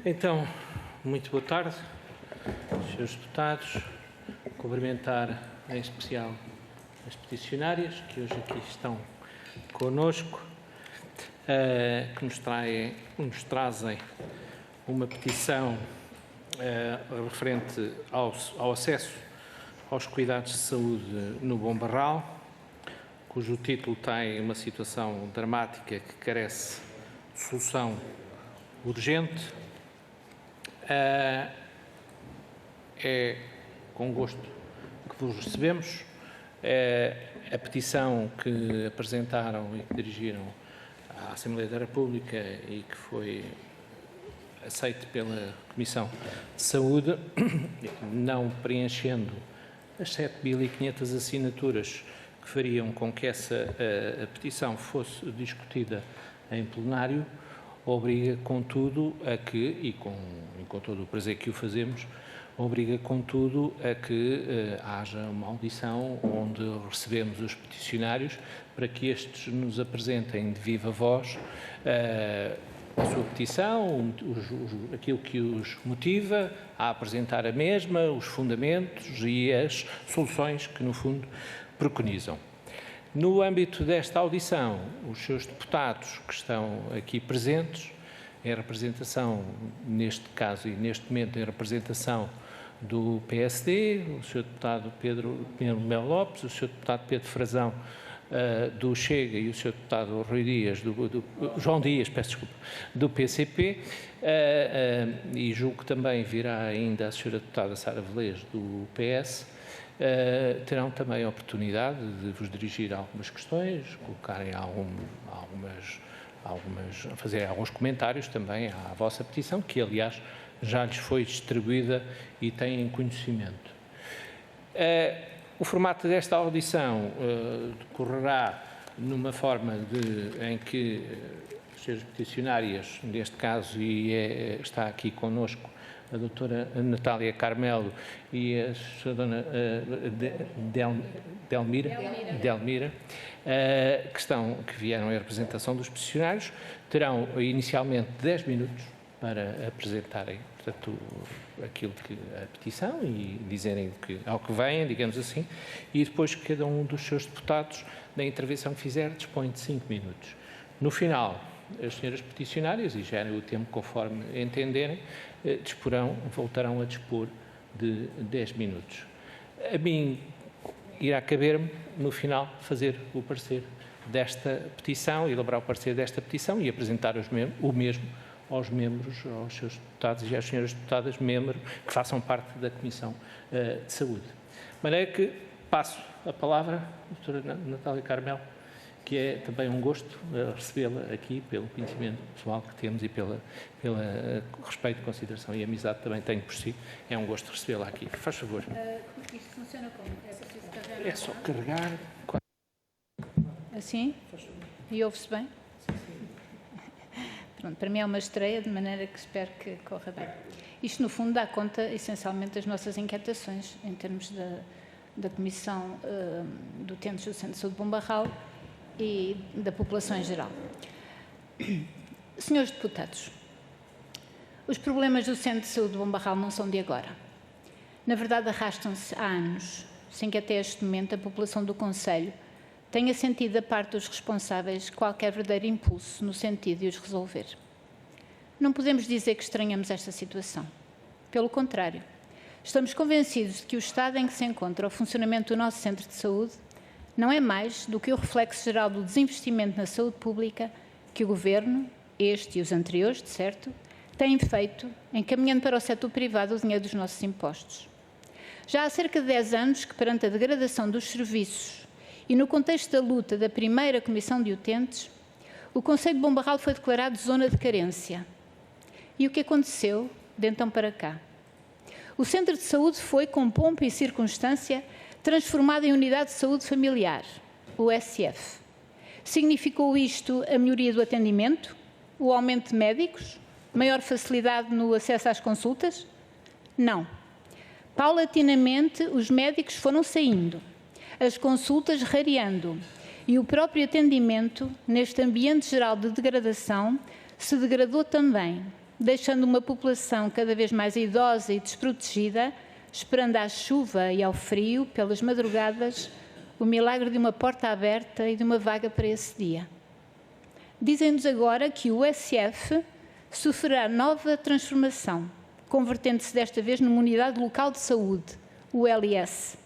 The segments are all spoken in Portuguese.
Então, muito boa tarde, senhores deputados. Cumprimentar em especial as peticionárias que hoje aqui estão conosco, que nos trazem uma petição referente ao acesso aos cuidados de saúde no Bom Barral, cujo título tem uma situação dramática que carece de solução urgente. É com gosto que vos recebemos. A petição que apresentaram e que dirigiram à Assembleia da República e que foi aceite pela Comissão de Saúde, não preenchendo as 7.500 assinaturas que fariam com que essa a petição fosse discutida em plenário, obriga, contudo, a que, e com todo o prazer que o fazemos, obriga, contudo, a que haja uma audição onde recebemos os peticionários para que estes nos apresentem de viva voz a sua petição, aquilo que os motiva a apresentar a mesma, os fundamentos e as soluções que, no fundo, preconizam. No âmbito desta audição, os seus deputados que estão aqui presentes, em representação, neste caso e neste momento, em representação do PSD, o Sr. Deputado Pedro Melo Lopes, o Sr. Deputado Pedro Frazão do Chega e o Sr. Deputado Rui Dias, João Dias, peço desculpa, do PCP, e julgo que também virá ainda a Sra. Deputada Sara Velez, do PS, terão também a oportunidade de vos dirigir algumas questões, colocarem fazer alguns comentários também à vossa petição, que aliás já lhes foi distribuída e têm conhecimento. O formato desta audição decorrerá numa forma em que as senhoras peticionárias, neste caso, está aqui connosco a doutora Natália Carmelo e a dona Delmira, que vieram em representação dos peticionários, terão inicialmente 10 minutos para apresentarem, portanto, aquilo que a petição e dizerem ao que vêm, digamos assim, e depois cada um dos seus deputados, na intervenção que fizer, dispõe de 5 minutos. No final, as senhoras peticionárias, e gerem o tempo conforme entenderem, voltarão a dispor de 10 minutos. A mim irá caber-me, no final, fazer o parecer desta petição, elaborar o parecer desta petição e apresentar o mesmo aos membros, aos seus deputados e às senhoras deputadas membros que façam parte da Comissão de Saúde. De maneira que passo a palavra à doutora Natália Carmelo, que é também um gosto recebê-la aqui, pelo conhecimento pessoal que temos e pelo respeito, consideração e amizade que também tenho por si. É um gosto recebê-la aqui. Faz favor. Isto funciona como? É preciso carregar? É só carregar. Assim? E ouve-se bem? Pronto, para mim é uma estreia, de maneira que espero que corra bem. Isto, no fundo, dá conta, essencialmente, das nossas inquietações em termos da Comissão de Utentes do Centro de Saúde de Bom Barral e da população em geral. Senhores deputados, os problemas do Centro de Saúde de Bom Barral não são de agora. Na verdade, arrastam-se há anos, sem que até este momento a população do concelho tenha sentido da parte dos responsáveis qualquer verdadeiro impulso no sentido de os resolver. Não podemos dizer que estranhamos esta situação. Pelo contrário, estamos convencidos de que o estado em que se encontra o funcionamento do nosso centro de saúde não é mais do que o reflexo geral do desinvestimento na saúde pública que o Governo, este e os anteriores, de certo, têm feito, encaminhando para o setor privado o dinheiro dos nossos impostos. Já há cerca de 10 anos que, perante a degradação dos serviços e no contexto da luta da primeira Comissão de Utentes, o concelho de Bom Barral foi declarado zona de carência. E o que aconteceu de então para cá? O Centro de Saúde foi, com pompa e circunstância, transformado em Unidade de Saúde Familiar, USF. Significou isto a melhoria do atendimento, o aumento de médicos, maior facilidade no acesso às consultas? Não. Paulatinamente, os médicos foram saindo, as consultas rareando e o próprio atendimento, neste ambiente geral de degradação, se degradou também, deixando uma população cada vez mais idosa e desprotegida, esperando à chuva e ao frio, pelas madrugadas, o milagre de uma porta aberta e de uma vaga para esse dia. Dizem-nos agora que o USF sofrerá nova transformação, convertendo-se desta vez numa unidade local de saúde, o ULS.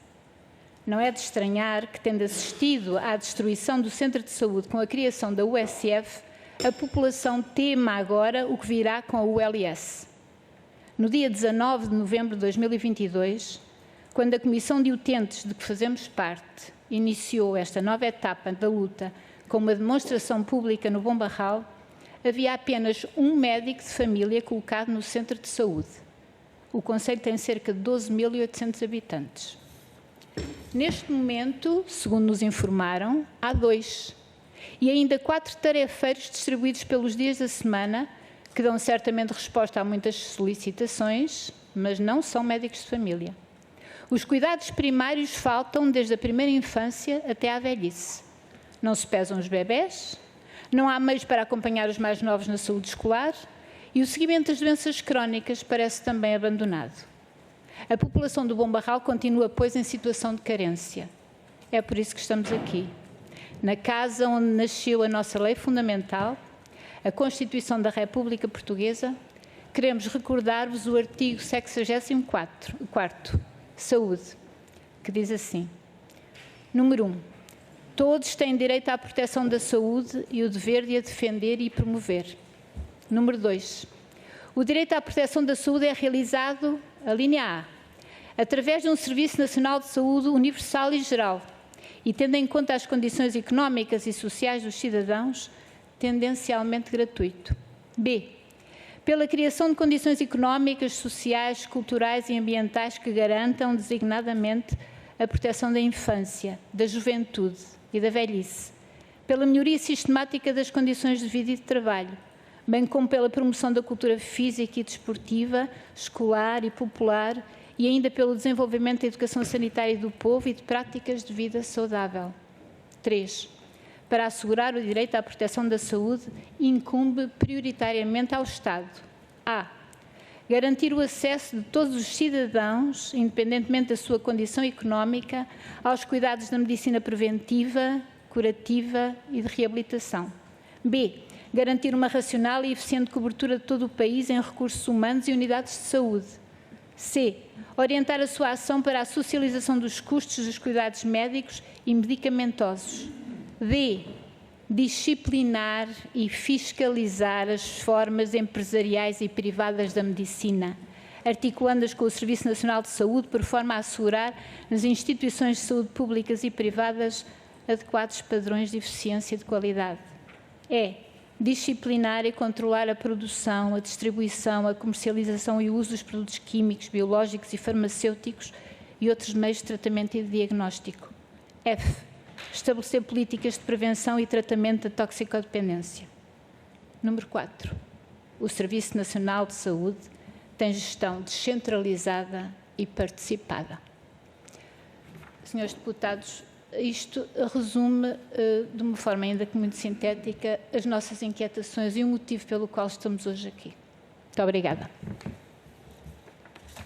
Não é de estranhar que, tendo assistido à destruição do centro de saúde com a criação da USF, a população tema agora o que virá com a ULS. No dia 19 de novembro de 2022, quando a Comissão de Utentes de que fazemos parte iniciou esta nova etapa da luta com uma demonstração pública no Bom Barral, havia apenas um médico de família colocado no centro de saúde. O concelho tem cerca de 12.800 habitantes. Neste momento, segundo nos informaram, há 2. E ainda 4 tarefeiros distribuídos pelos dias da semana, que dão certamente resposta a muitas solicitações, mas não são médicos de família. Os cuidados primários faltam desde a primeira infância até à velhice. Não se pesam os bebés, não há meios para acompanhar os mais novos na saúde escolar e o seguimento das doenças crónicas parece também abandonado. A população do Bom Barral continua, pois, em situação de carência. É por isso que estamos aqui. Na casa onde nasceu a nossa lei fundamental, a Constituição da República Portuguesa, queremos recordar-vos o artigo 64º, Saúde, que diz assim: número 1. Todos têm direito à proteção da saúde e o dever de a defender e promover. Número 2. O direito à proteção da saúde é realizado, a linha A, através de um Serviço Nacional de Saúde universal e geral, e tendo em conta as condições económicas e sociais dos cidadãos, tendencialmente gratuito. B. Pela criação de condições económicas, sociais, culturais e ambientais que garantam, designadamente, a proteção da infância, da juventude e da velhice, pela melhoria sistemática das condições de vida e de trabalho, bem como pela promoção da cultura física e desportiva, escolar e popular, e ainda pelo desenvolvimento da educação sanitária do povo e de práticas de vida saudável. 3. Para assegurar o direito à proteção da saúde, incumbe prioritariamente ao Estado: a. Garantir o acesso de todos os cidadãos, independentemente da sua condição económica, aos cuidados da medicina preventiva, curativa e de reabilitação. B. Garantir uma racional e eficiente cobertura de todo o país em recursos humanos e unidades de saúde. C. Orientar a sua ação para a socialização dos custos dos cuidados médicos e medicamentosos. D. Disciplinar e fiscalizar as formas empresariais e privadas da medicina, articulando-as com o Serviço Nacional de Saúde, por forma a assegurar nas instituições de saúde públicas e privadas adequados padrões de eficiência e de qualidade. E. Disciplinar e controlar a produção, a distribuição, a comercialização e o uso dos produtos químicos, biológicos e farmacêuticos e outros meios de tratamento e de diagnóstico. F. Estabelecer políticas de prevenção e tratamento da toxicodependência. Número 4. O Serviço Nacional de Saúde tem gestão descentralizada e participada. Senhores deputados, isto resume, de uma forma ainda que muito sintética, as nossas inquietações e o motivo pelo qual estamos hoje aqui. Muito obrigada.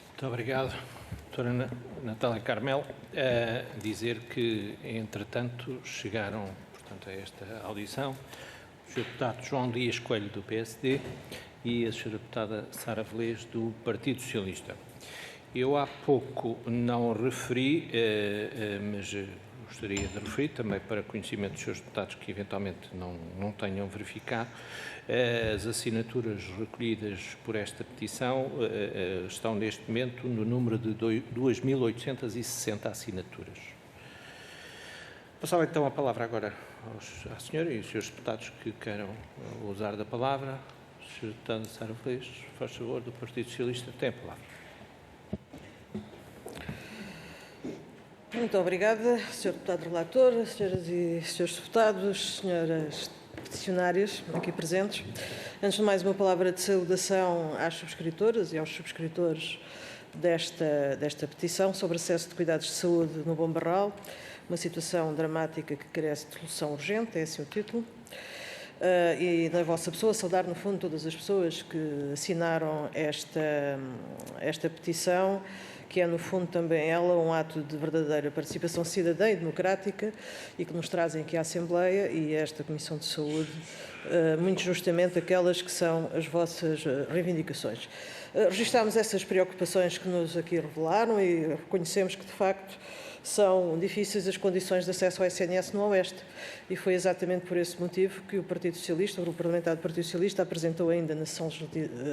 Muito obrigado, doutora Natália Carmel. Dizer que, entretanto, chegaram, portanto, a esta audição o Sr. Deputado João Dias Coelho, do PSD, e a Sra. Deputada Sara Velez, do Partido Socialista. Eu há pouco não referi, mas gostaria de referir também para conhecimento dos seus deputados que eventualmente não tenham verificado, as assinaturas recolhidas por esta petição estão neste momento no número de 2.860 assinaturas. Passava então a palavra agora à senhora e aos seus deputados que queiram usar da palavra. Sra. Deputada Sara Velez, faz favor, do Partido Socialista, tem a palavra. Muito obrigada, Sr. Deputado Relator, Senhoras e Srs. Deputados, Senhoras Peticionárias aqui presentes. Antes de mais, uma palavra de saudação às subscritoras e aos subscritores desta petição sobre acesso de cuidados de saúde no Bom Barral, uma situação dramática que carece de solução urgente, é assim o título. e na vossa pessoa saudar, no fundo, todas as pessoas que assinaram esta petição, que é, no fundo, também ela um ato de verdadeira participação cidadã e democrática e que nos trazem aqui à Assembleia e a esta Comissão de Saúde, muito justamente aquelas que são as vossas reivindicações. Registámos essas preocupações que nos aqui revelaram e reconhecemos que, de facto, são difíceis as condições de acesso ao SNS no Oeste. E foi exatamente por esse motivo que o Partido Socialista, o Grupo Parlamentar do Partido Socialista, apresentou ainda na sessão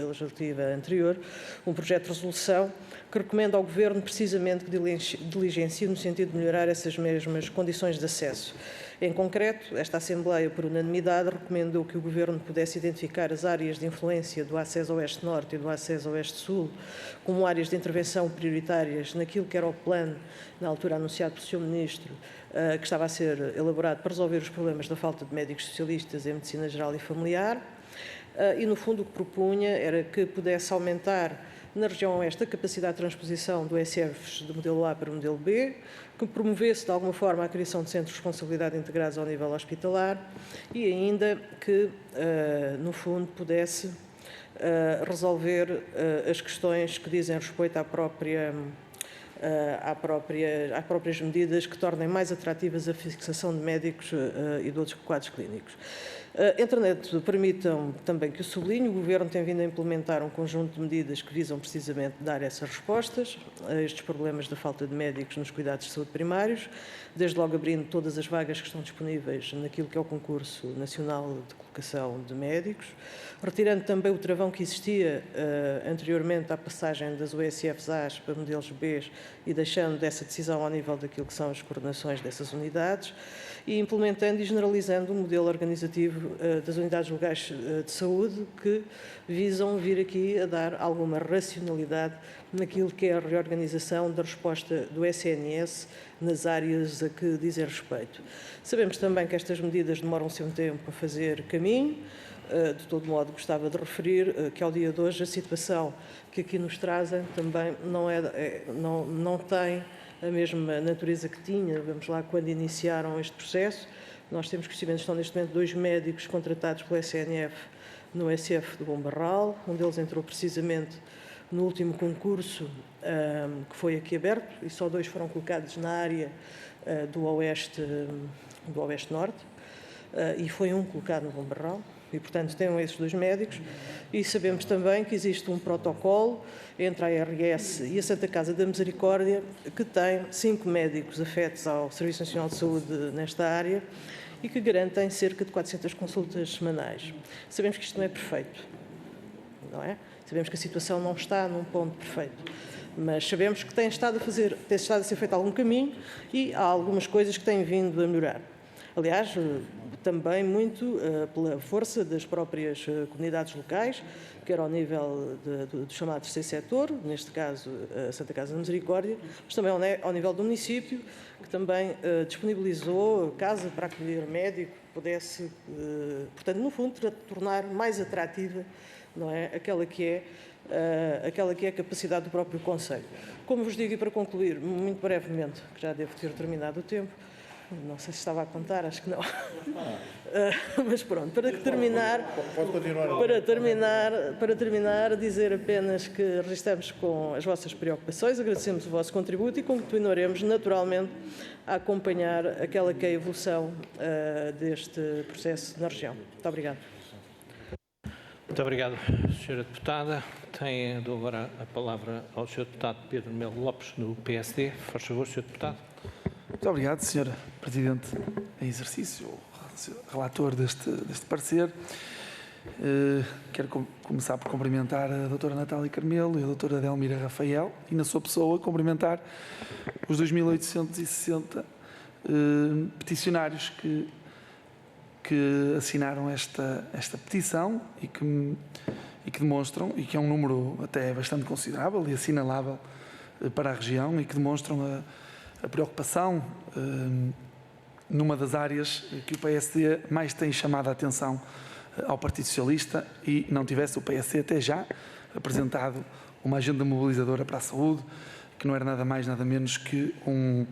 legislativa anterior um projeto de resolução que recomenda ao Governo precisamente que diligencie no sentido de melhorar essas mesmas condições de acesso. Em concreto, esta Assembleia, por unanimidade, recomendou que o Governo pudesse identificar as áreas de influência do acesso Oeste-Norte e do acesso Oeste-Sul como áreas de intervenção prioritárias naquilo que era o plano, na altura anunciado pelo Sr. Ministro, que estava a ser elaborado para resolver os problemas da falta de médicos especialistas em medicina geral e familiar. E, no fundo, o que propunha era que pudesse aumentar na região Oeste a capacidade de transposição do ESFs do modelo A para o modelo B, que promovesse de alguma forma a criação de centros de responsabilidade integrados ao nível hospitalar e ainda que, no fundo, pudesse resolver as questões que dizem respeito às próprias medidas que tornem mais atrativas a fixação de médicos e de outros quadros clínicos. Entretanto, permitam também que o sublinhe, o Governo tem vindo a implementar um conjunto de medidas que visam precisamente dar essas respostas a estes problemas da falta de médicos nos cuidados de saúde primários, desde logo abrindo todas as vagas que estão disponíveis naquilo que é o concurso nacional de colocação de médicos, retirando também o travão que existia anteriormente à passagem das USFs A's para modelos B's e deixando dessa decisão ao nível daquilo que são as coordenações dessas unidades, e implementando e generalizando um modelo organizativo das unidades locais de saúde que visam vir aqui a dar alguma racionalidade naquilo que é a reorganização da resposta do SNS nas áreas a que dizem respeito. Sabemos também que estas medidas demoram-se um tempo a fazer caminho. De todo modo, gostava de referir que ao dia de hoje a situação que aqui nos trazem também não tem a mesma natureza que tinha, vamos lá, quando iniciaram este processo. Nós temos conhecimento, estão neste momento 2 médicos contratados pelo SNF no SF do Bom Barral, um deles entrou precisamente no último concurso que foi aqui aberto e só 2 foram colocados na área do Oeste-Norte e foi um colocado no Bom Barral. E, portanto, têm esses 2 médicos e sabemos também que existe um protocolo entre a ARS e a Santa Casa da Misericórdia que tem 5 médicos afetos ao Serviço Nacional de Saúde nesta área e que garantem cerca de 400 consultas semanais. Sabemos que isto não é perfeito, não é? Sabemos que a situação não está num ponto perfeito, mas sabemos que tem estado a ser feito algum caminho e há algumas coisas que têm vindo a melhorar. Aliás, também muito pela força das próprias comunidades locais, quer ao nível do chamado terceiro setor, neste caso a Santa Casa da Misericórdia, mas também ao nível do município, que também disponibilizou casa para acolher médico, pudesse, portanto, no fundo, tornar mais atrativa, não é, aquela que é a capacidade do próprio Conselho. Como vos digo, e para concluir, muito brevemente, que já devo ter terminado o tempo, não sei se estava a contar, acho que não. Mas pronto, para terminar, dizer apenas que registramos com as vossas preocupações, agradecemos o vosso contributo e continuaremos naturalmente a acompanhar aquela que é a evolução deste processo na região. Muito obrigado. Muito obrigado, Sra. Deputada. Dou agora a palavra ao Sr. Deputado Pedro Melo Lopes, do PSD. Faz favor, Sr. Deputado. Muito obrigado, Sr. Presidente em exercício, relator deste parecer. Quero começar por cumprimentar a doutora Natália Carmelo e a doutora Delmira Rafael e, na sua pessoa, cumprimentar os 2.860 peticionários que assinaram esta petição e que demonstram, e que é um número até bastante considerável e assinalável para a região, e que demonstram a preocupação numa das áreas que o PSD mais tem chamado a atenção ao Partido Socialista, e não tivesse o PSD até já apresentado uma agenda mobilizadora para a saúde, que não era nada mais, nada menos que um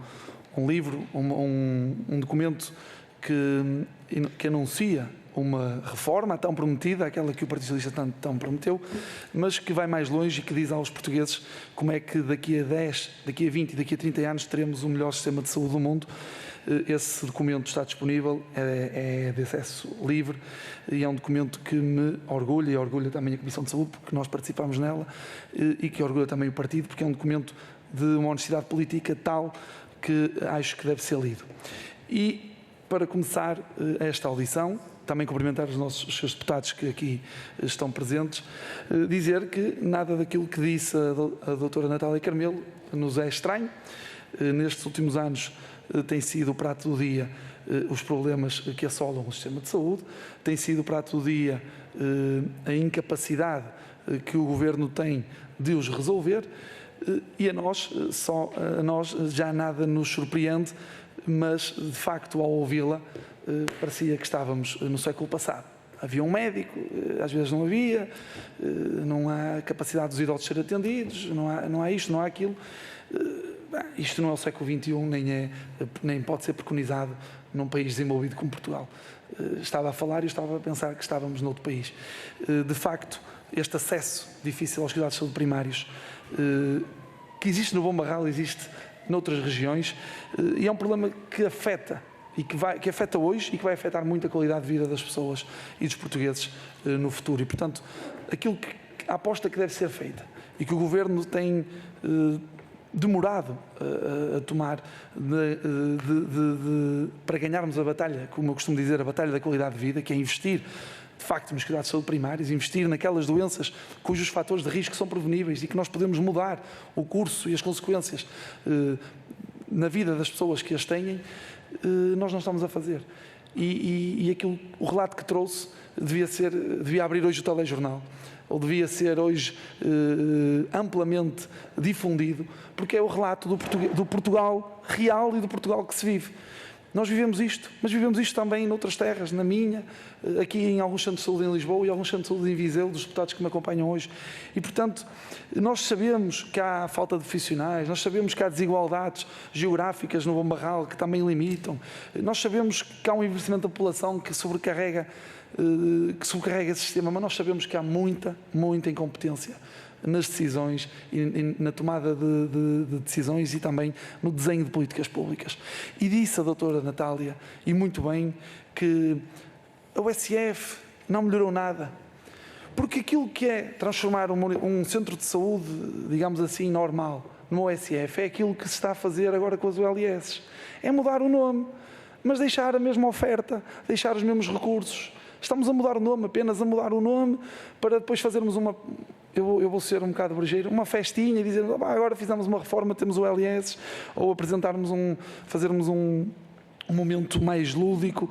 livro, um documento que anuncia uma reforma tão prometida, aquela que o Partido Socialista tão prometeu, mas que vai mais longe e que diz aos portugueses como é que daqui a 10, daqui a 20 e daqui a 30 anos teremos o melhor sistema de saúde do mundo. Esse documento está disponível, é de acesso livre e é um documento que me orgulha e orgulha também a Comissão de Saúde, porque nós participamos nela, e que orgulha também o partido, porque é um documento de uma honestidade política tal que acho que deve ser lido. E, para começar esta audição, também cumprimentar os seus deputados que aqui estão presentes, dizer que nada daquilo que disse a doutora Natália Carmelo nos é estranho. Nestes últimos anos tem sido o prato do dia os problemas que assolam o sistema de saúde, tem sido o prato do dia a incapacidade que o Governo tem de os resolver, e a nós já nada nos surpreende, mas de facto ao ouvi-la parecia que estávamos no século passado. Havia um médico, às vezes não havia, não há capacidade dos idosos ser atendidos, não há isto, não há aquilo. Isto não é o século XXI, nem pode ser preconizado num país desenvolvido como Portugal. Estava a falar e eu estava a pensar que estávamos noutro país. De facto, este acesso difícil aos cuidados de saúde primários, que existe no Bom Barral, existe noutras regiões, e é um problema que afeta, e que afeta hoje e que vai afetar muito a qualidade de vida das pessoas e dos portugueses no futuro. E, portanto, a aposta que deve ser feita e que o Governo tem demorado a tomar para ganharmos a batalha, como eu costumo dizer, a batalha da qualidade de vida, que é investir de facto nos cuidados de saúde primários, investir naquelas doenças cujos fatores de risco são preveníveis e que nós podemos mudar o curso e as consequências na vida das pessoas que as têm, nós não estamos a fazer. E o relato que trouxe devia abrir hoje o telejornal, ou devia ser hoje amplamente difundido, porque é o relato do Portugal real e do Portugal que se vive. Nós vivemos isto, mas vivemos isto também noutras terras, na minha, aqui em alguns centros de saúde em Lisboa e alguns centros de saúde em Viseu, dos deputados que me acompanham hoje. E, portanto, nós sabemos que há falta de profissionais, nós sabemos que há desigualdades geográficas no Bom Barral que também limitam, nós sabemos que há um envelhecimento da população que sobrecarrega esse sistema, mas nós sabemos que há muita incompetência nas decisões e na tomada de decisões e também no desenho de políticas públicas. E disse a doutora Natália, e muito bem, que a USF não melhorou nada. Porque aquilo que é transformar um centro de saúde, digamos assim, normal, numa USF, é aquilo que se está a fazer agora com as ULS. É mudar o nome, mas deixar a mesma oferta, deixar os mesmos recursos. Estamos a mudar o nome, apenas a mudar o nome, para depois fazermos eu vou ser um bocado brejeiro, uma festinha e dizer, agora fizemos uma reforma, temos o LS, ou fazermos um momento mais lúdico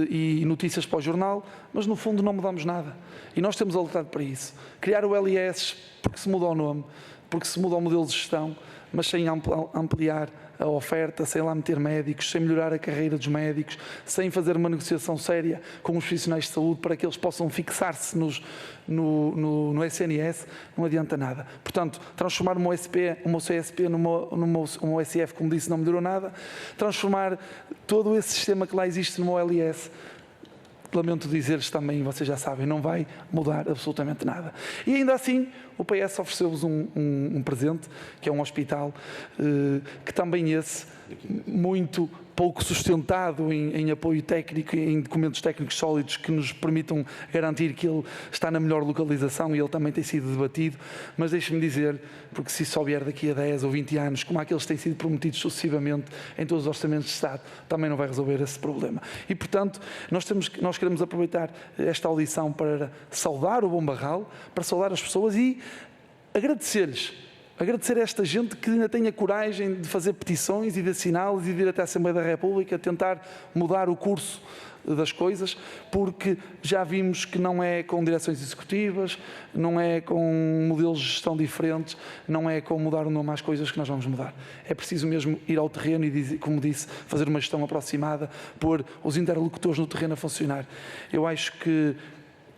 e notícias para o jornal, mas no fundo não mudamos nada. E nós temos lutado para isso. Criar o LS porque se muda o nome, porque se muda o modelo de gestão, mas sem ampliar a oferta, sem lá meter médicos, sem melhorar a carreira dos médicos, sem fazer uma negociação séria com os profissionais de saúde para que eles possam fixar-se no SNS, não adianta nada. Portanto, transformar uma CSP numa USF, como disse, não melhorou nada. Transformar todo esse sistema que lá existe numa OLS, lamento dizer-lhes também, vocês já sabem, não vai mudar absolutamente nada. E ainda assim, o PS ofereceu-vos um presente, que é um hospital, que também esse, muito pouco sustentado em apoio técnico, em documentos técnicos sólidos que nos permitam garantir que ele está na melhor localização, e ele também tem sido debatido, mas deixe-me dizer, porque se só vier daqui a 10 ou 20 anos, como aqueles que têm sido prometidos sucessivamente em todos os orçamentos de Estado, também não vai resolver esse problema. E, portanto, nós queremos aproveitar esta audição para saudar o Bom Barral, para saudar as pessoas e agradecer a esta gente que ainda tem a coragem de fazer petições e de assiná-las e de ir até a Assembleia da República tentar mudar o curso das coisas, porque já vimos que não é com direções executivas, não é com modelos de gestão diferentes, não é com mudar o nome às coisas que nós vamos mudar. É preciso mesmo ir ao terreno e, como disse, fazer uma gestão aproximada, pôr os interlocutores no terreno a funcionar. Eu acho que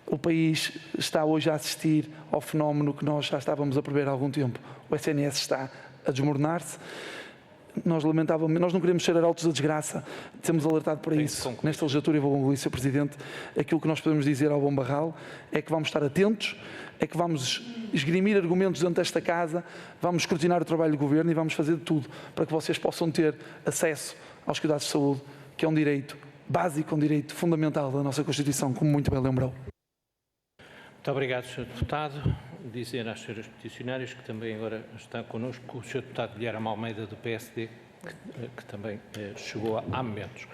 o país está hoje a assistir ao fenómeno que nós já estávamos a prever há algum tempo. O SNS está a desmoronar-se. nós lamentavelmente, nós não queremos ser arautos da desgraça, temos alertado para isso. Nesta legislatura, e vou concluir, Sr. Presidente, aquilo que nós podemos dizer ao Bom Barral é que vamos estar atentos, é que vamos esgrimir argumentos dentro desta casa, vamos escrutinar o trabalho do Governo e vamos fazer de tudo para que vocês possam ter acesso aos cuidados de saúde, que é um direito básico, um direito fundamental da nossa Constituição, como muito bem lembrou. Muito obrigado, Sr. Deputado. Dizer às senhoras peticionárias que também agora está connosco o Sr. Deputado Guilherme Almeida, do PSD, que também chegou há momentos.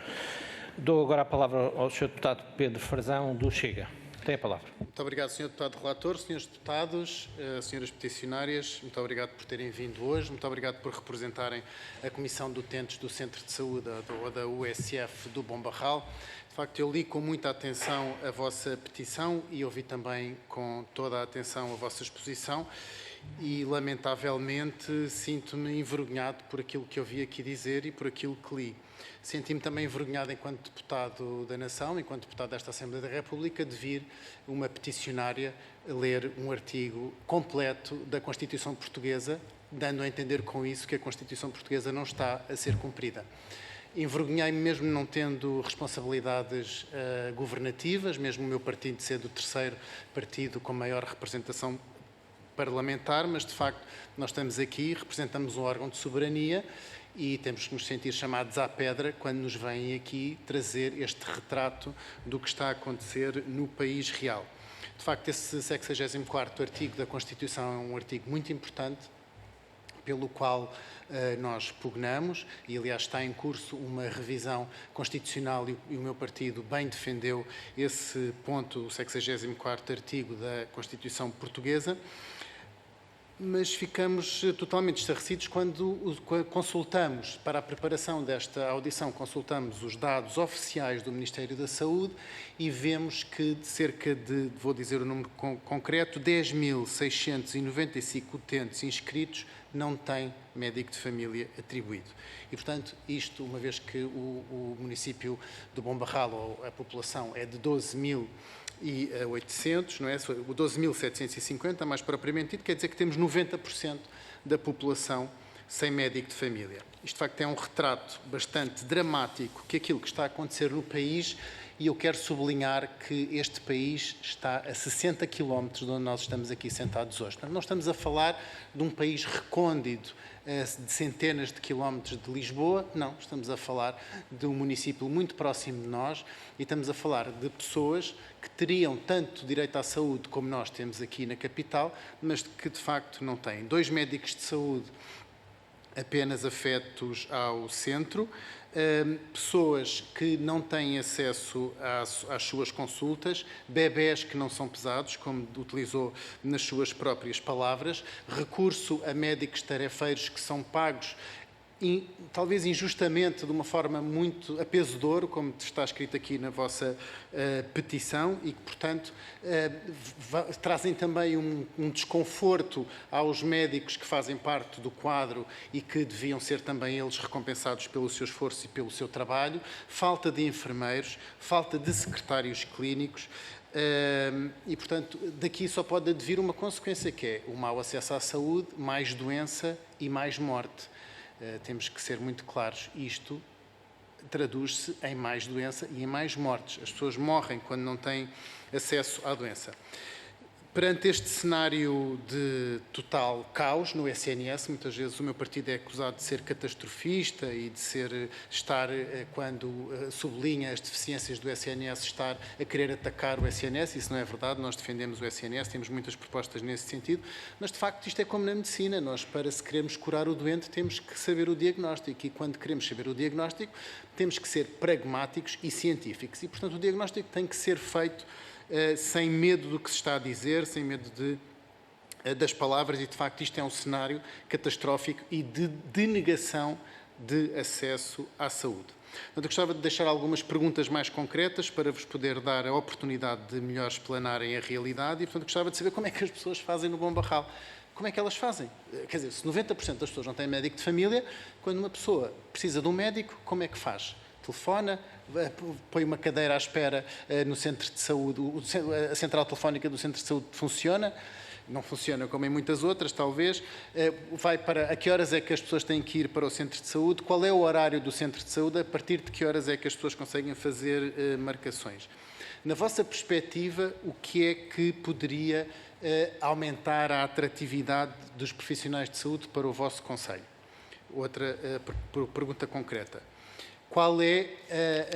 Dou agora a palavra ao Sr. Deputado Pedro Frazão, do Chega. Tem a palavra. Muito obrigado, Sr. Deputado Relator, Srs. Deputados, senhoras peticionárias, muito obrigado por terem vindo hoje, muito obrigado por representarem a Comissão de Utentes do Centro de Saúde ou da USF do Bom Barral. De facto, eu li com muita atenção a vossa petição e ouvi também com toda a atenção a vossa exposição e, lamentavelmente, sinto-me envergonhado por aquilo que ouvi aqui dizer e por aquilo que li. Senti-me também envergonhado enquanto deputado da Nação, enquanto deputado desta Assembleia da República, de vir uma peticionária ler um artigo completo da Constituição Portuguesa, dando a entender com isso que a Constituição Portuguesa não está a ser cumprida. Envergonhei-me mesmo não tendo responsabilidades governativas, mesmo o meu partido sendo o terceiro partido com maior representação parlamentar, mas de facto nós estamos aqui, representamos um órgão de soberania e temos que nos sentir chamados à pedra quando nos vêm aqui trazer este retrato do que está a acontecer no país real. De facto, esse 64º artigo da Constituição é um artigo muito importante, pelo qual nós pugnamos, e aliás está em curso uma revisão constitucional e o meu partido bem defendeu esse ponto, o 64º artigo da Constituição Portuguesa, mas ficamos totalmente estarrecidos quando consultamos, para a preparação desta audição, consultamos os dados oficiais do Ministério da Saúde e vemos que de cerca de, vou dizer o número concreto, 10.695 utentes inscritos não têm médico de família atribuído. E, portanto, isto, uma vez que o município do Bom Barral, ou a população, é de 12.800, não é? 12.750, mais propriamente dito, quer dizer que temos 90% da população sem médico de família. Isto, de facto, é um retrato bastante dramático que aquilo que está a acontecer no país, e eu quero sublinhar que este país está a 60 quilómetros de onde nós estamos aqui sentados hoje. Portanto, não estamos a falar de um país recôndito de centenas de quilómetros de Lisboa, não, estamos a falar de um município muito próximo de nós e estamos a falar de pessoas que teriam tanto direito à saúde como nós temos aqui na capital, mas que de facto não têm. 2 médicos de saúde apenas afetos ao centro, pessoas que não têm acesso às suas consultas, bebés que não são pesados, como utilizou nas suas próprias palavras, recurso a médicos tarefeiros que são pagos talvez injustamente, de uma forma muito a peso de ouro, como está escrito aqui na vossa petição, e que, portanto, trazem também um desconforto aos médicos que fazem parte do quadro e que deviam ser também eles recompensados pelo seu esforço e pelo seu trabalho, falta de enfermeiros, falta de secretários clínicos, e, portanto, daqui só pode advir uma consequência, que é o mau acesso à saúde, mais doença e mais morte. Temos que ser muito claros, isto traduz-se em mais doença e em mais mortes. As pessoas morrem quando não têm acesso à doença. Perante este cenário de total caos no SNS, muitas vezes o meu partido é acusado de ser catastrofista e de estar, quando sublinha as deficiências do SNS, estar a querer atacar o SNS. Isso não é verdade, nós defendemos o SNS, temos muitas propostas nesse sentido, mas de facto isto é como na medicina, nós para se queremos curar o doente temos que saber o diagnóstico e quando queremos saber o diagnóstico temos que ser pragmáticos e científicos e, portanto, o diagnóstico tem que ser feito sem medo do que se está a dizer, sem medo das palavras, e de facto isto é um cenário catastrófico e de denegação de acesso à saúde. Portanto, eu gostava de deixar algumas perguntas mais concretas para vos poder dar a oportunidade de melhor explanarem a realidade e, portanto, gostava de saber como é que as pessoas fazem no Bom Barral. Como é que elas fazem? Quer dizer, se 90% das pessoas não têm médico de família, quando uma pessoa precisa de um médico, como é que faz? Telefona, põe uma cadeira à espera no centro de saúde, a central telefónica do centro de saúde funciona, não funciona como em muitas outras, talvez. Vai para a que horas é que as pessoas têm que ir para o centro de saúde? Qual é o horário do centro de saúde? A partir de que horas é que as pessoas conseguem fazer marcações? Na vossa perspectiva, o que é que poderia aumentar a atratividade dos profissionais de saúde para o vosso concelho? Outra pergunta concreta. Qual é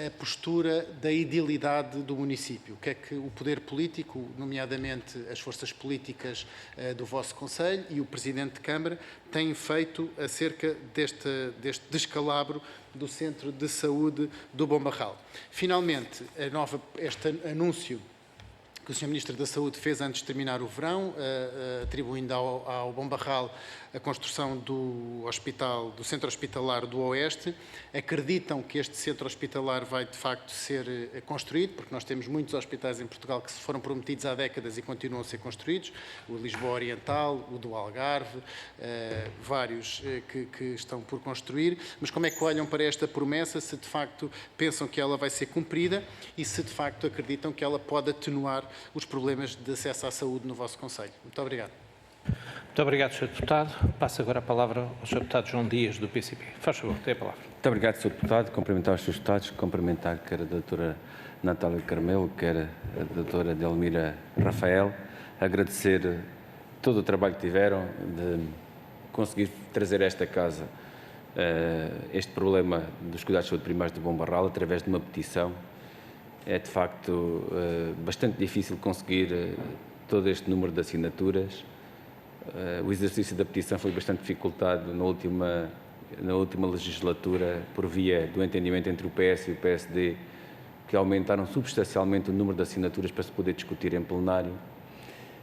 a postura da idilidade do município? O que é que o poder político, nomeadamente as forças políticas do vosso concelho e o Presidente de Câmara, têm feito acerca deste descalabro do Centro de Saúde do Bom Barral? Finalmente, este anúncio que o Sr. Ministro da Saúde fez antes de terminar o verão, atribuindo ao Bom Barral a construção do Centro Hospitalar do Oeste. Acreditam que este Centro Hospitalar vai, de facto, ser construído, porque nós temos muitos hospitais em Portugal que se foram prometidos há décadas e continuam a ser construídos, o Lisboa Oriental, o do Algarve, vários que estão por construir. Mas como é que olham para esta promessa, se de facto pensam que ela vai ser cumprida e se de facto acreditam que ela pode atenuar os problemas de acesso à saúde no vosso concelho? Muito obrigado. Muito obrigado, Sr. Deputado. Passo agora a palavra ao Sr. Deputado João Dias, do PCP. Faz favor, tem a palavra. Muito obrigado, Sr. Deputado. Cumprimentar os Srs. Deputados, cumprimentar quer a doutora Natália Carmelo, quer a doutora Delmira Rafael, agradecer todo o trabalho que tiveram de conseguir trazer a esta casa este problema dos cuidados de saúde primários de Bom Barral através de uma petição. É, de facto, bastante difícil conseguir todo este número de assinaturas. O exercício da petição foi bastante dificultado na última legislatura por via do entendimento entre o PS e o PSD, que aumentaram substancialmente o número de assinaturas para se poder discutir em plenário.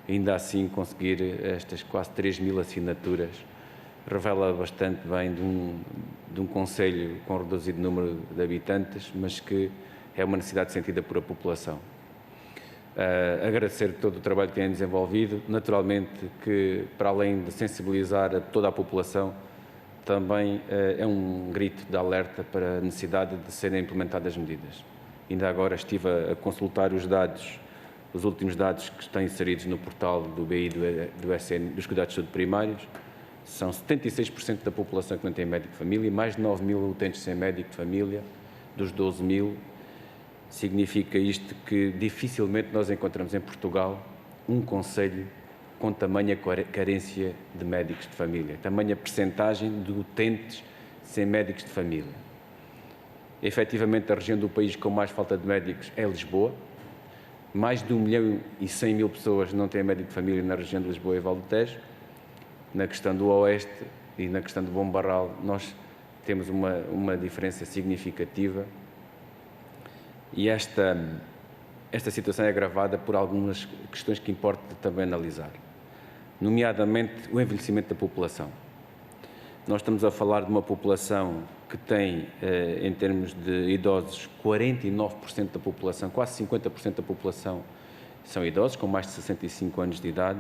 Ainda assim, conseguir estas quase 3.000 assinaturas revela bastante bem de um concelho com reduzido número de habitantes, mas que é uma necessidade sentida por a população. Agradecer todo o trabalho que têm desenvolvido, naturalmente que, para além de sensibilizar a toda a população, também é um grito de alerta para a necessidade de serem implementadas medidas. Ainda agora estive a consultar os últimos dados que estão inseridos no portal do BI do SN, dos cuidados de saúde primários. São 76% da população que não tem médico de família, mais de 9.000 utentes sem médico de família, dos 12.000. Significa isto que dificilmente nós encontramos em Portugal um concelho com tamanha carência de médicos de família, tamanha percentagem de utentes sem médicos de família. Efetivamente, a região do país com mais falta de médicos é Lisboa. Mais de 1.100.000 pessoas não têm médico de família na região de Lisboa e Val do Tejo. Na questão do Oeste e na questão do Bom Barral, nós temos uma diferença significativa. E esta situação é agravada por algumas questões que importa também analisar, nomeadamente o envelhecimento da população. Nós estamos a falar de uma população que tem, em termos de idosos, 49% da população, quase 50% da população são idosos, com mais de 65 anos de idade.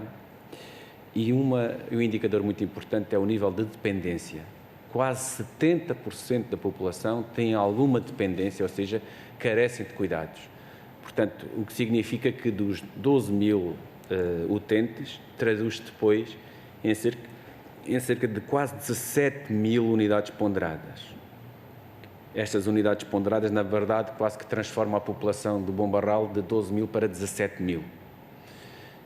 E um indicador muito importante é o nível de dependência. Quase 70% da população tem alguma dependência, ou seja, carecem de cuidados. Portanto, o que significa que dos 12.000 utentes, traduz depois em cerca de quase 17.000 unidades ponderadas. Estas unidades ponderadas, na verdade, quase que transformam a população do Bom Barral de 12.000 para 17.000.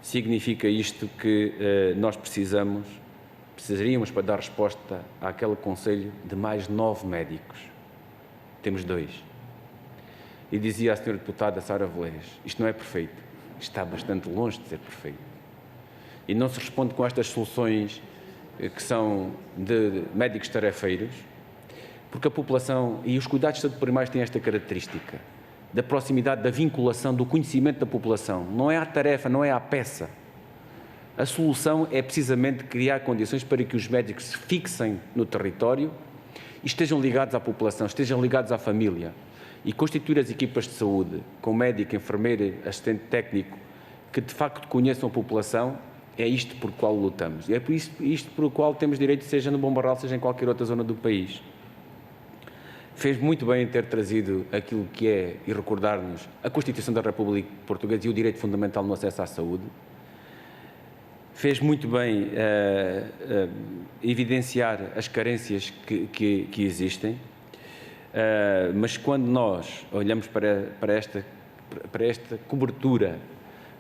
Significa isto que nós precisaríamos, para dar resposta àquele concelho, de mais 9 médicos. Temos 2. E dizia a Sra. Deputada Sara Velez, isto não é perfeito, está bastante longe de ser perfeito. E não se responde com estas soluções que são de médicos tarefeiros, porque a população e os cuidados de saúde primários têm esta característica da proximidade, da vinculação, do conhecimento da população. Não é à tarefa, não é à peça. A solução é precisamente criar condições para que os médicos se fixem no território e estejam ligados à população, estejam ligados à família. E constituir as equipas de saúde com médico, enfermeiro, assistente técnico, que de facto conheçam a população, é isto por qual lutamos. E é por isto por qual temos direito, seja no Bom Barral, seja em qualquer outra zona do país. Fez muito bem em ter trazido aquilo que é, e recordar-nos, a Constituição da República Portuguesa e o direito fundamental no acesso à saúde. fez muito bem evidenciar as carências que existem, mas quando nós olhamos para esta cobertura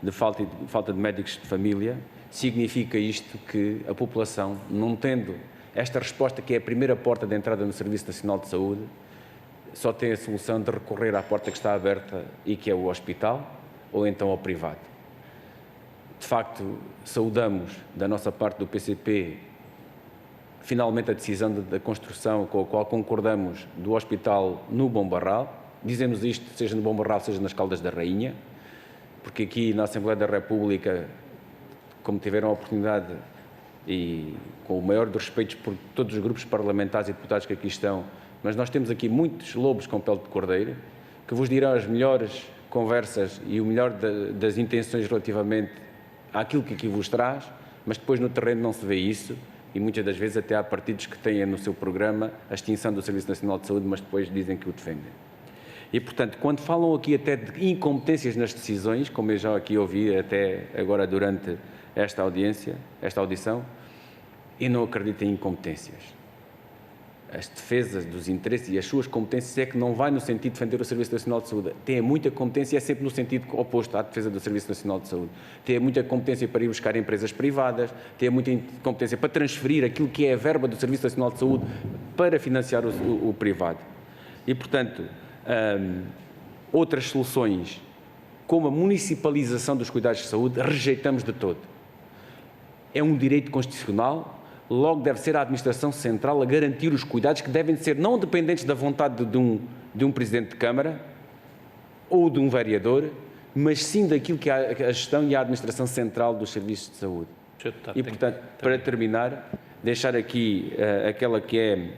de falta de médicos de família, significa isto que a população, não tendo esta resposta, que é a primeira porta de entrada no Serviço Nacional de Saúde, só tem a solução de recorrer à porta que está aberta e que é o hospital, ou então ao privado. De facto, saudamos da nossa parte do PCP finalmente a decisão da construção com a qual concordamos do hospital no Bom Barral. Dizemos isto, seja no Bom Barral, seja nas Caldas da Rainha, porque aqui na Assembleia da República, como tiveram a oportunidade e com o maior dos respeitos por todos os grupos parlamentares e deputados que aqui estão, mas nós temos aqui muitos lobos com pele de cordeiro, que vos dirão as melhores conversas e o melhor das intenções relativamente àquilo que aqui vos traz, mas depois no terreno não se vê isso, e muitas das vezes até há partidos que têm no seu programa a extinção do Serviço Nacional de Saúde, mas depois dizem que o defendem. E, portanto, quando falam aqui até de incompetências nas decisões, como eu já aqui ouvi até agora durante esta audição, eu não acredito em incompetências. As defesas dos interesses e as suas competências é que não vai no sentido de defender o Serviço Nacional de Saúde. Tem muita competência, é sempre no sentido oposto à defesa do Serviço Nacional de Saúde. Tem muita competência para ir buscar empresas privadas, tem muita competência para transferir aquilo que é a verba do Serviço Nacional de Saúde para financiar o privado. E, portanto, outras soluções, como a municipalização dos cuidados de saúde, rejeitamos de todo. É um direito constitucional. Logo deve ser a administração central a garantir os cuidados que devem ser não dependentes da vontade de um presidente de Câmara ou de um vereador, mas sim daquilo que é a gestão e a administração central dos serviços de saúde. E, portanto, para terminar, deixar aqui aquela que é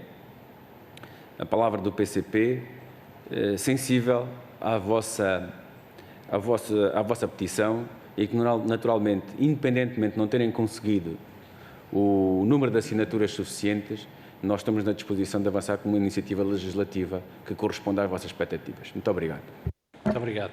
a palavra do PCP, sensível à vossa petição e que, naturalmente, independentemente de não terem conseguido o número de assinaturas suficientes, nós estamos na disposição de avançar com uma iniciativa legislativa que corresponda às vossas expectativas. Muito obrigado. Muito obrigado.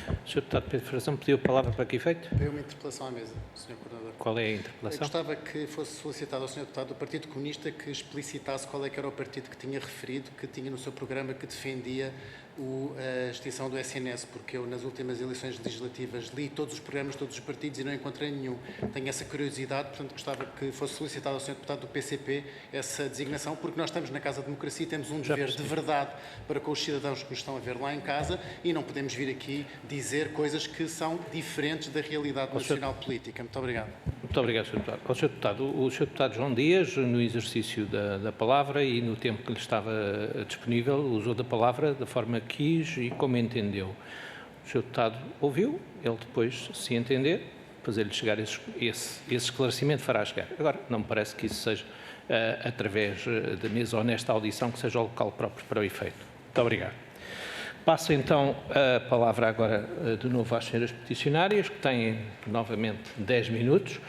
O Sr. Deputado Pedro Frazão pediu a palavra para que efeito? Veio uma interpelação à mesa, Sr. Coordenador. Qual é a Eu interpelação? gostava que fosse solicitado ao Sr. Deputado do Partido Comunista que explicitasse qual é que era o partido que tinha referido, que tinha no seu programa que defendia a extinção do SNS, porque eu nas últimas eleições legislativas li todos os programas, todos os partidos e não encontrei nenhum. Tenho essa curiosidade, portanto gostava que fosse solicitado ao Sr. Deputado do PCP essa designação, porque nós estamos na Casa da Democracia e temos um dever de verdade para com os cidadãos que nos estão a ver lá em casa e não podemos vir aqui dizer coisas que são diferentes da realidade nacional política. Muito obrigado. Muito obrigado, Sr. Deputado. O Sr. Deputado João Dias, no exercício da palavra e no tempo que lhe estava disponível, usou da palavra da forma que quis e como entendeu. O Sr. Deputado ouviu, ele depois, se entender, fazer-lhe chegar esse esclarecimento, fará chegar. Agora, não me parece que isso seja através da mesa ou nesta audição, que seja o local próprio para o efeito. Muito obrigado. Passo então a palavra agora de novo às senhoras peticionárias, que têm novamente 10 minutos.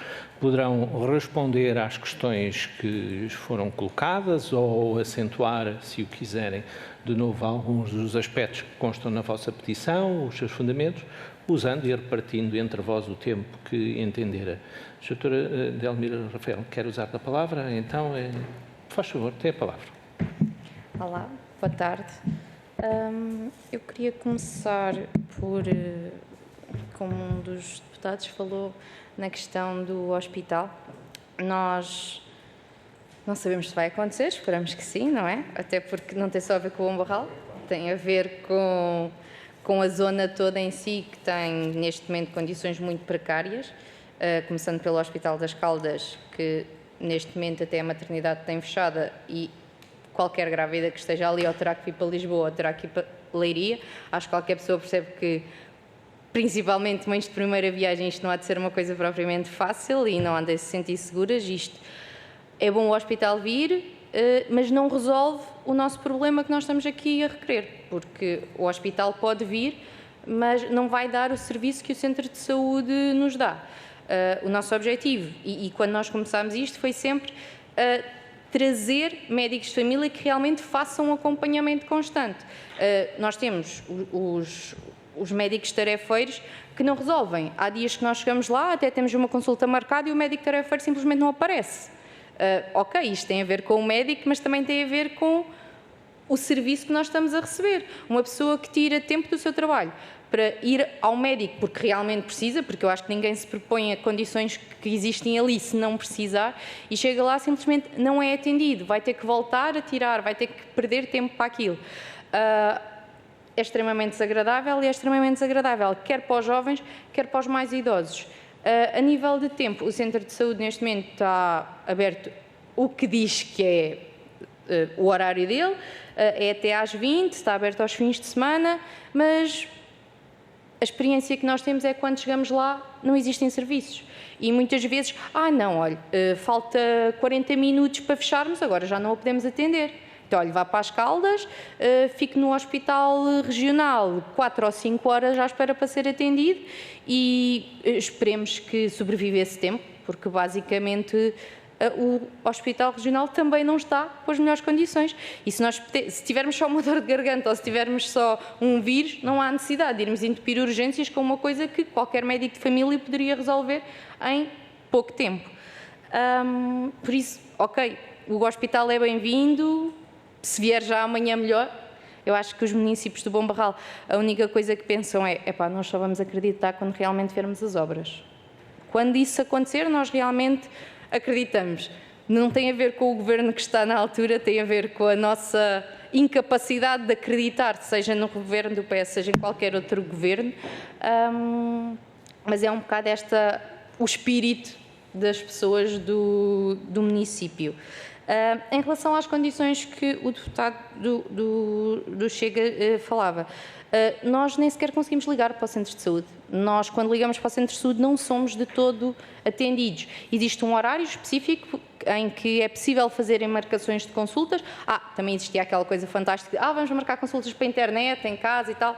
Poderão responder às questões que lhes foram colocadas ou acentuar, se o quiserem, de novo alguns dos aspectos que constam na vossa petição, os seus fundamentos, usando e repartindo entre vós o tempo que entendera. Doutora Delmira Rafael, quer usar a palavra? Então, faz favor, tem a palavra. Olá, boa tarde. Eu queria começar por, como um dos deputados falou, na questão do hospital. Nós não sabemos se vai acontecer, esperamos que sim, não é? Até porque não tem só a ver com o Bom Barral, tem a ver com a zona toda em si, que tem neste momento condições muito precárias, começando pelo Hospital das Caldas, que neste momento até a maternidade tem fechada e qualquer grávida que esteja ali ou terá que vir para Lisboa ou terá que ir para Leiria. Acho que qualquer pessoa percebe que, principalmente mães de primeira viagem, isto não há de ser uma coisa propriamente fácil e não há de se sentir seguras. Isto é bom o hospital vir, mas não resolve o nosso problema que nós estamos aqui a requerer, porque o hospital pode vir, mas não vai dar o serviço que o centro de saúde nos dá. O nosso objetivo, e quando nós começámos isto, foi sempre trazer médicos de família que realmente façam um acompanhamento constante. Nós temos os médicos tarefeiros que não resolvem. Há dias que nós chegamos lá, até temos uma consulta marcada e o médico tarefeiro simplesmente não aparece. Ok, isto tem a ver com o médico, mas também tem a ver com o serviço que nós estamos a receber. Uma pessoa que tira tempo do seu trabalho para ir ao médico porque realmente precisa, porque eu acho que ninguém se propõe a condições que existem ali se não precisar, e chega lá simplesmente não é atendido, vai ter que voltar a tirar, vai ter que perder tempo para aquilo. É extremamente desagradável e é extremamente desagradável quer para os jovens, quer para os mais idosos. A nível de tempo, o Centro de Saúde neste momento está aberto, o que diz que é o horário dele, é até às 20, está aberto aos fins de semana, mas a experiência que nós temos é que quando chegamos lá não existem serviços. E muitas vezes, não, olha, falta 40 minutos para fecharmos, agora já não o podemos atender. Então, olha, vá para as Caldas, fique no hospital regional 4 ou 5 horas à espera para ser atendido e esperemos que sobreviva esse tempo, porque basicamente o hospital regional também não está com as melhores condições. E se tivermos só uma dor de garganta ou se tivermos só um vírus, não há necessidade de irmos entupir urgências com uma coisa que qualquer médico de família poderia resolver em pouco tempo. Por isso, ok, o hospital é bem-vindo, se vier já amanhã melhor. Eu acho que os municípios do Bom Barral, a única coisa que pensam é, nós só vamos acreditar quando realmente vermos as obras. Quando isso acontecer, nós realmente acreditamos. Não tem a ver com o governo que está na altura, tem a ver com a nossa incapacidade de acreditar, seja no governo do PS, seja em qualquer outro governo, mas é um bocado o espírito das pessoas do município. Em relação às condições que o deputado do Chega falava, nós nem sequer conseguimos ligar para o centro de saúde. Nós, quando ligamos para o centro de saúde, não somos de todo atendidos. Existe um horário específico em que é possível fazerem marcações de consultas. Também existia aquela coisa fantástica de, vamos marcar consultas para a internet, em casa e tal.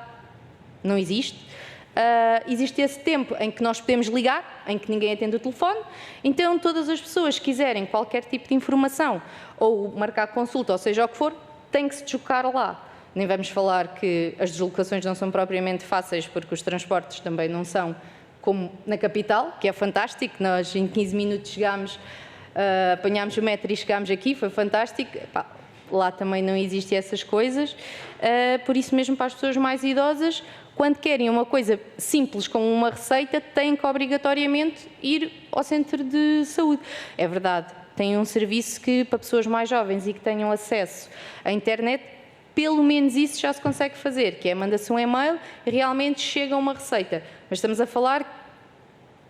Não existe. Existe esse tempo em que nós podemos ligar, em que ninguém atende o telefone, então todas as pessoas que quiserem qualquer tipo de informação ou marcar consulta, ou seja o que for, têm que se deslocar lá. Nem vamos falar que as deslocações não são propriamente fáceis, porque os transportes também não são como na capital, que é fantástico. Nós em 15 minutos chegámos, apanhámos o metro e chegámos aqui, foi fantástico. Lá também não existem essas coisas. Por isso mesmo, para as pessoas mais idosas, quando querem uma coisa simples como uma receita, têm que obrigatoriamente ir ao centro de saúde. É verdade, tem um serviço que para pessoas mais jovens e que tenham acesso à internet, pelo menos isso já se consegue fazer, que é manda-se um e-mail e realmente chega uma receita. Mas estamos a falar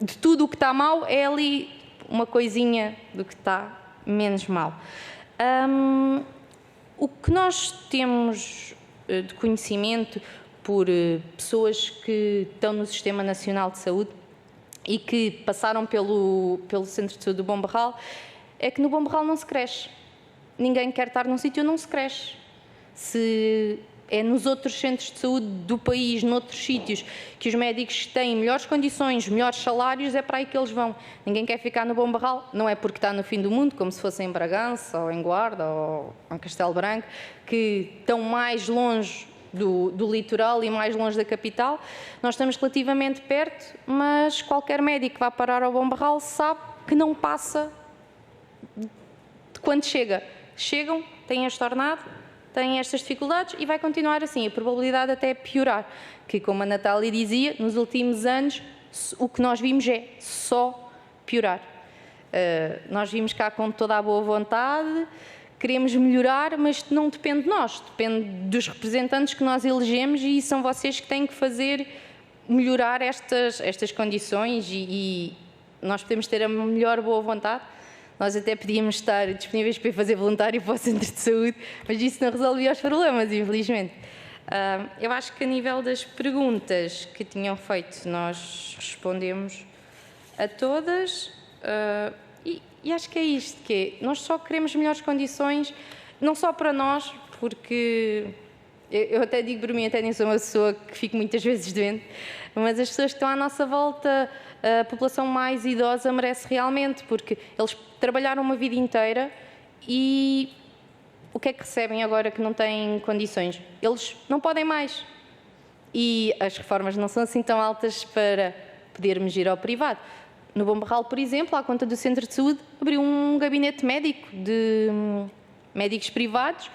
de tudo o que está mal, é ali uma coisinha do que está menos mal. O que nós temos de conhecimento por pessoas que estão no Sistema Nacional de Saúde e que passaram pelo Centro de Saúde do Bom Barral, é que no Bom Barral não se cresce. Ninguém quer estar num sítio onde não se cresce. Se é nos outros centros de saúde do país, noutros sítios, que os médicos têm melhores condições, melhores salários, é para aí que eles vão. Ninguém quer ficar no Bom Barral, não é porque está no fim do mundo, como se fosse em Bragança, ou em Guarda, ou em Castelo Branco, que estão mais longe do litoral e mais longe da capital. Nós estamos relativamente perto, mas qualquer médico que vá parar ao Bom Barral sabe que não passa de quando chega. Chegam, têm este ordenado, têm estas dificuldades e vai continuar assim. A probabilidade até é piorar, que como a Natália dizia, nos últimos anos o que nós vimos é só piorar. Nós vimos cá com toda a boa vontade, queremos melhorar, mas não depende de nós, depende dos representantes que nós elegemos e são vocês que têm que fazer melhorar estas condições e nós podemos ter a melhor boa vontade. Nós até podíamos estar disponíveis para ir fazer voluntário para o centro de saúde, mas isso não resolvia os problemas, infelizmente. Eu acho que a nível das perguntas que tinham feito, nós respondemos a todas e acho que é isto, que é, nós só queremos melhores condições, não só para nós, porque eu até digo por mim, até nem sou uma pessoa que fico muitas vezes doente, mas as pessoas que estão à nossa volta, a população mais idosa merece realmente, porque eles trabalharam uma vida inteira e o que é que recebem agora que não têm condições? Eles não podem mais. E as reformas não são assim tão altas para podermos ir ao privado. No Bom Barral, por exemplo, à conta do Centro de Saúde, abriu um gabinete médico de médicos privados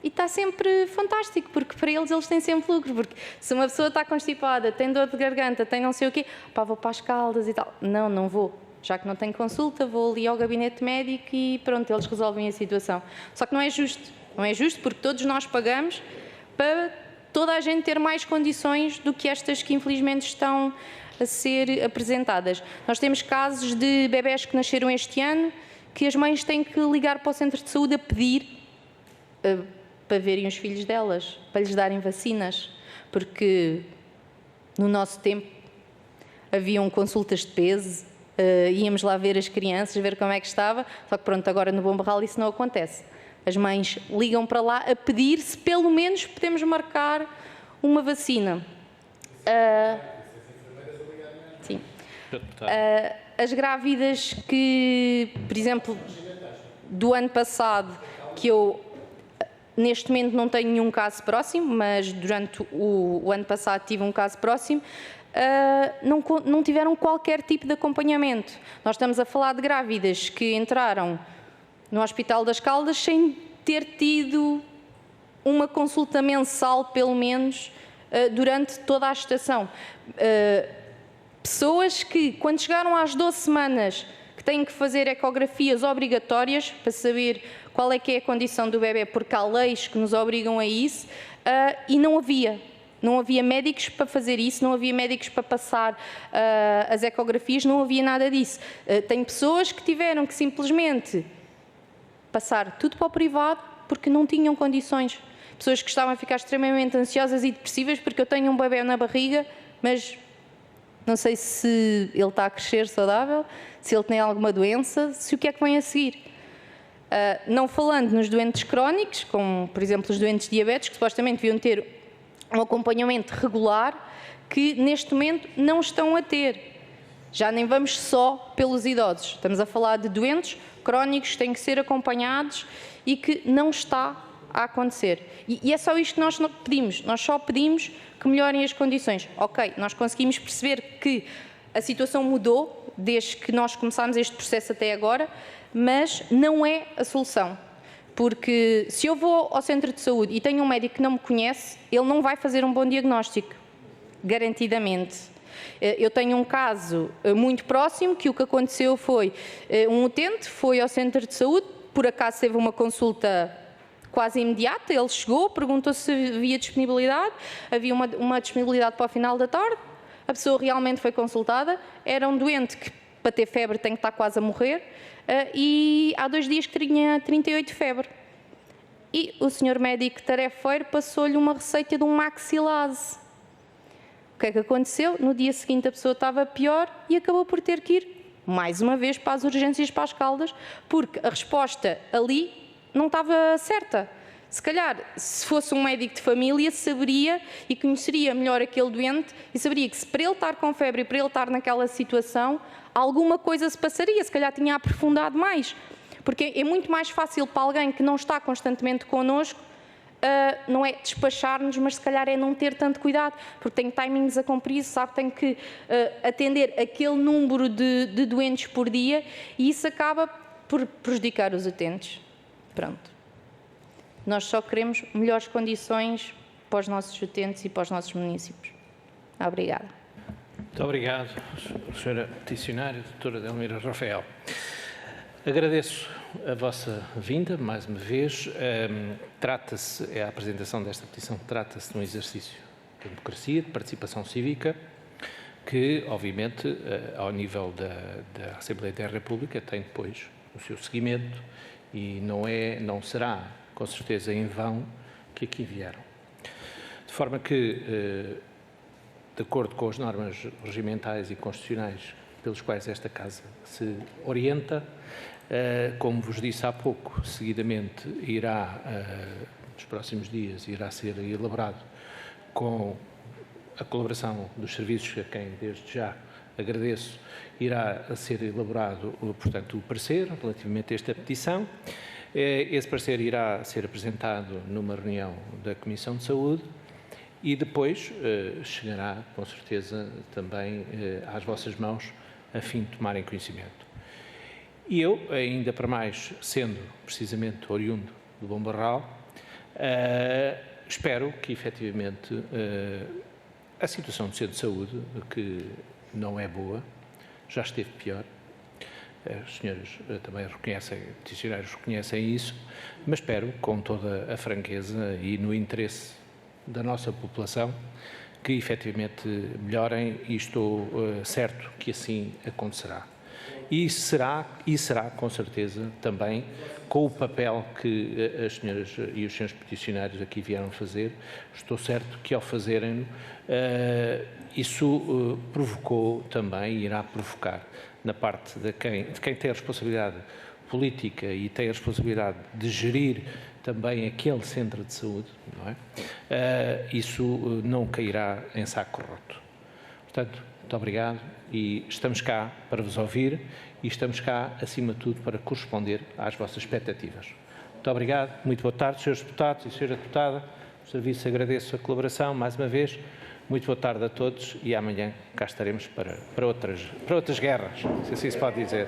e está sempre fantástico, porque para eles têm sempre lucro, porque se uma pessoa está constipada, tem dor de garganta, tem não sei o quê, pá, vou para as Caldas e tal. Não, não vou. Já que não tenho consulta, vou ali ao gabinete médico e pronto, eles resolvem a situação. Só que não é justo. Não é justo porque todos nós pagamos para toda a gente ter mais condições do que estas que infelizmente estão a ser apresentadas. Nós temos casos de bebés que nasceram este ano que as mães têm que ligar para o centro de saúde a pedir para verem os filhos delas, para lhes darem vacinas, porque no nosso tempo haviam consultas de peso, íamos lá ver as crianças, ver como é que estava, só que pronto, agora no Bom Barral isso não acontece. As mães ligam para lá a pedir se pelo menos podemos marcar uma vacina. Sim. As grávidas que, por exemplo, do ano passado, que eu neste momento não tenho nenhum caso próximo, mas durante o ano passado tive um caso próximo, não tiveram qualquer tipo de acompanhamento. Nós estamos a falar de grávidas que entraram no Hospital das Caldas sem ter tido uma consulta mensal, pelo menos, durante toda a gestação. Pessoas que, quando chegaram às 12 semanas, que têm que fazer ecografias obrigatórias para saber qual é que é a condição do bebê, porque há leis que nos obrigam a isso, e não havia médicos para fazer isso, não havia médicos para passar as ecografias, não havia nada disso. Tem pessoas que tiveram que simplesmente passar tudo para o privado porque não tinham condições. Pessoas que estavam a ficar extremamente ansiosas e depressivas porque eu tenho um bebê na barriga, mas não sei se ele está a crescer saudável, se ele tem alguma doença, se o que é que vem a seguir. Não falando nos doentes crónicos, como por exemplo os doentes diabéticos, que supostamente deviam ter um acompanhamento regular, que neste momento não estão a ter. Já nem vamos só pelos idosos, estamos a falar de doentes crónicos que têm que ser acompanhados e que não está a acontecer. E é só isto que nós pedimos, nós só pedimos que melhorem as condições. Ok, nós conseguimos perceber que a situação mudou desde que nós começámos este processo até agora, mas não é a solução. Porque se eu vou ao centro de saúde e tenho um médico que não me conhece, ele não vai fazer um bom diagnóstico, garantidamente. Eu tenho um caso muito próximo que o que aconteceu foi um utente foi ao centro de saúde, por acaso teve uma consulta quase imediata, ele chegou, perguntou se havia disponibilidade, havia uma disponibilidade para o final da tarde, a pessoa realmente foi consultada, era um doente que para ter febre tem que estar quase a morrer, e há 2 dias que tinha 38 de febre. E o senhor médico tarefeiro passou-lhe uma receita de um maxilase. O que é que aconteceu? No dia seguinte a pessoa estava pior e acabou por ter que ir, mais uma vez, para as urgências, para as Caldas, porque a resposta ali não estava certa. Se calhar, se fosse um médico de família, saberia e conheceria melhor aquele doente e saberia que se para ele estar com febre e para ele estar naquela situação, alguma coisa se passaria, se calhar tinha aprofundado mais. Porque é muito mais fácil para alguém que não está constantemente connosco, não é despachar-nos, mas se calhar é não ter tanto cuidado, porque tem timings a cumprir, sabe, tem que atender aquele número de doentes por dia e isso acaba por prejudicar os utentes. Pronto. Nós só queremos melhores condições para os nossos utentes e para os nossos municípios. Obrigada. Muito obrigado, Sra. Peticionária, Dra. Delmira Rafael. Agradeço a vossa vinda, mais uma vez. A apresentação desta petição trata-se de um exercício de democracia, de participação cívica, que, obviamente, ao nível da Assembleia da República, tem depois o seu seguimento e não será, com certeza, em vão que aqui vieram. De forma que, de acordo com as normas regimentais e constitucionais pelos quais esta Casa se orienta, como vos disse há pouco, seguidamente nos próximos dias, irá ser elaborado com a colaboração dos serviços a quem desde já agradeço, irá ser elaborado, portanto, o parecer relativamente a esta petição Esse parecer irá ser apresentado numa reunião da Comissão de Saúde e depois chegará, com certeza, também às vossas mãos, a fim de tomarem conhecimento. E eu, ainda para mais, sendo precisamente oriundo do Bom Barral, espero que, efetivamente, a situação do centro de saúde, que não é boa, já esteve pior, os senhores também reconhecem, peticionários reconhecem isso, mas espero, com toda a franqueza e no interesse da nossa população, que efetivamente melhorem e estou certo que assim acontecerá. E será com certeza também com o papel que as senhoras e os senhores peticionários aqui vieram fazer. Estou certo que ao fazerem-no, isso provocou também, irá provocar na parte de quem tem a responsabilidade política e tem a responsabilidade de gerir também aquele centro de saúde, não é? Isso não cairá em saco roto. Portanto, muito obrigado e estamos cá para vos ouvir e estamos cá, acima de tudo, para corresponder às vossas expectativas. Muito obrigado, muito boa tarde, senhores deputados e senhora deputada. O Serviço agradeço a colaboração, mais uma vez. Muito boa tarde a todos e amanhã cá estaremos para outras guerras, se assim se pode dizer.